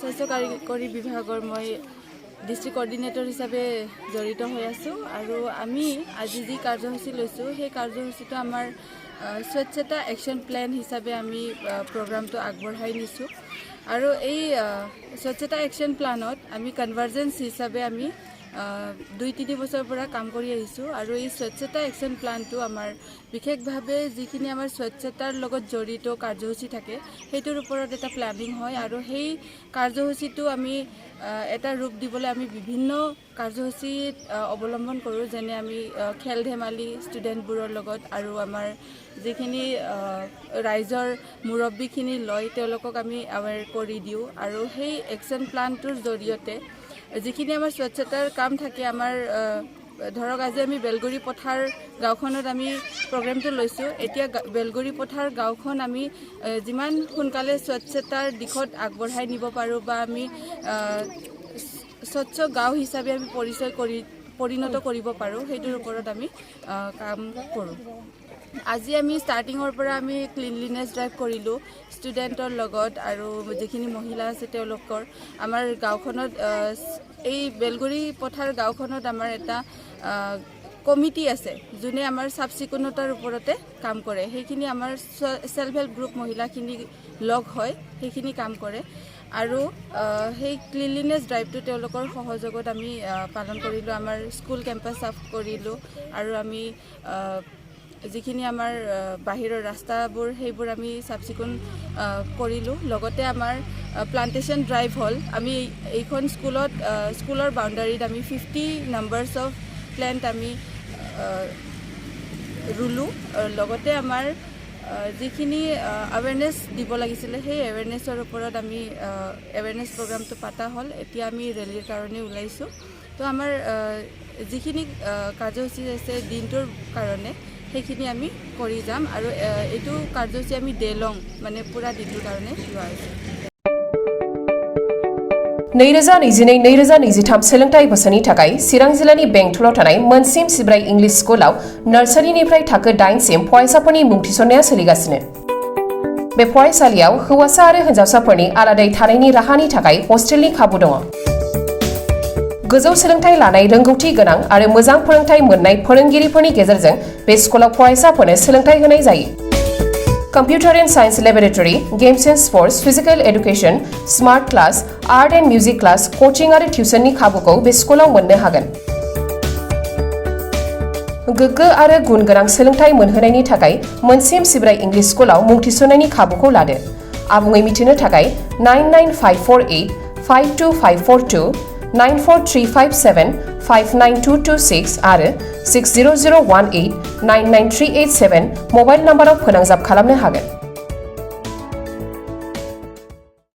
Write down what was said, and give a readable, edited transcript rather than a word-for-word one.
স্বাস্থ্য কাৰিকৰী বিভাগৰ মই ডিষ্ট্ৰিক্ট কোঅৰ্ডিনেটৰ হিচাপে জড়িত হৈ আছোঁ আৰু আমি আজি যি কাৰ্যসূচী লৈছোঁ সেই কাৰ্যসূচীটো আমাৰ স্বচ্ছতা একশ্যন প্লেন হিচাপে আমি প্ৰগ্ৰামটো আগবঢ়াই নিছোঁ আৰু এই স্বচ্ছতা একশ্যন প্লানত আমি কনভাৰ্জেন্স হিচাপে আমি 2-3 বছৰৰ পৰা কাম কৰি আহিছোঁ আৰু এই স্বচ্ছতা একশ্যন প্লানটো আমাৰ বিশেষভাৱে যিখিনি আমাৰ স্বচ্ছতাৰ লগত জড়িত কাৰ্যসূচী থাকে সেইটোৰ ওপৰত এটা প্লেনিং হয় আৰু সেই কাৰ্যসূচীটো আমি এটা ৰূপ দিবলৈ আমি বিভিন্ন কাৰ্যসূচীত অৱলম্বন কৰোঁ যেনে আমি খেল ধেমালি ষ্টুডেণ্টবোৰৰ লগত আৰু আমাৰ যিখিনি ৰাইজৰ মুৰব্বীখিনি লয় তেওঁলোকক আমি এৱেৰ কৰি দিওঁ আৰু সেই একশ্যন প্লানটোৰ জৰিয়তে যিখিনি আমাৰ স্বচ্ছতাৰ কাম থাকে আমাৰ ধৰক আজি আমি বেলগুৰি পথাৰ গাঁওখনত আমি প্ৰগ্ৰেমটো লৈছোঁ এতিয়া বেলগুৰি পথাৰ গাঁওখন আমি যিমান সোনকালে স্বচ্ছতাৰ দিশত আগবঢ়াই নিব পাৰোঁ বা আমি স্বচ্ছ গাঁও হিচাপে আমি পৰিণত কৰিব পাৰোঁ সেইটোৰ ওপৰত আমি কাম কৰোঁ আজি আমি ষ্টাৰ্টিঙৰ পৰা আমি ক্লিনলিনেছ ড্ৰাইভ কৰিলোঁ ষ্টুডেণ্টৰ লগত আৰু যিখিনি মহিলা আছে তেওঁলোকৰ আমাৰ গাঁওখনত এই বেলগুৰি পথাৰ গাঁওখনত আমাৰ এটা কমিটি আছে যোনে আমাৰ চাফ চিকুণতাৰ ওপৰতে কাম কৰে সেইখিনি আমাৰ সেল্ফ হেল্প গ্ৰুপ মহিলাখিনি লগ হয় সেইখিনি কাম কৰে আৰু সেই ক্লিনলিনেছ ড্ৰাইভটো তেওঁলোকৰ সহযোগত আমি পালন কৰিলোঁ আমাৰ স্কুল কেম্পাছ চাফ কৰিলোঁ আৰু আমি যিখিনি আমাৰ বাহিৰৰ ৰাস্তাবোৰ সেইবোৰ আমি চাফ চিকুণ কৰিলোঁ লগতে আমাৰ প্লান্টেশ্যন ড্ৰাইভ হ'ল আমি এইখন স্কুলৰ বাউণ্ডাৰীত আমি 50 নাম্বাৰছ অফ প্লেণ্ট আমি ৰুলোঁ লগতে আমাৰ যিখিনি এৱেৰনেছ দিব লাগিছিলে সেই এৱেৰনেছৰ ওপৰত আমি এৱেৰনেছ প্ৰগ্ৰামটো পাতা হ'ল এতিয়া আমি ৰেলীৰ কাৰণে ওলাইছোঁ তো আমাৰ যিখিনি কাৰ্যসূচী আছে দিনটোৰ কাৰণে সেইখিনি আমি কৰি যাম আৰু এইটো কাৰ্যসূচী আমি ডে লং মানে পুৰা দিনটোৰ কাৰণে লোৱা হৈছে 2022-2023 सोलोंथाइ बोसोरनि थाखाय चिरां जिल्लानि बेंटलाव थानाय मोनसिम सिब्राय इंलिश स्कुलाव नार्सारिनिफ्राय थाखो 8 सिम फरायसाफोरनि मुं थिसननाया सोलिगासिनो बे फरायसालियाव हौवासा आरो हिनजावसाफोरनि आलादायै थानायनि राहानि थाखाय हस्टेलनि खाबु दङ गोजौ सोलोंथाइ लानाय रोंगौथि गोनां आरो मोजां फोरोंथाइ मोननाय फोरोंगिरिफोरनि गेजेरजों बे स्कुलाव फरायसाफोरनो सोलोंथाइ होनाय जायो Computer and Science Laboratory, Games and Sports, Physical Education, Smart Class, Art and Music Class, Coaching आरो टिउसननि खाबुखौ बे स्कुलाव मोननो हागोन गोग्गो आरो गुन गोनां सोलोंथाइ मोनहोनायनि थाखाय मोनसिम सिब्राय इंलिश स्कुलाव मुं थिसननायनि खाबुखौ लादो आबुङै मिथिनो थाखाय 99548525542 94357592226 आरो 60018993887 मबाइल नम्बराव फोनांजाब खालामनो हागोन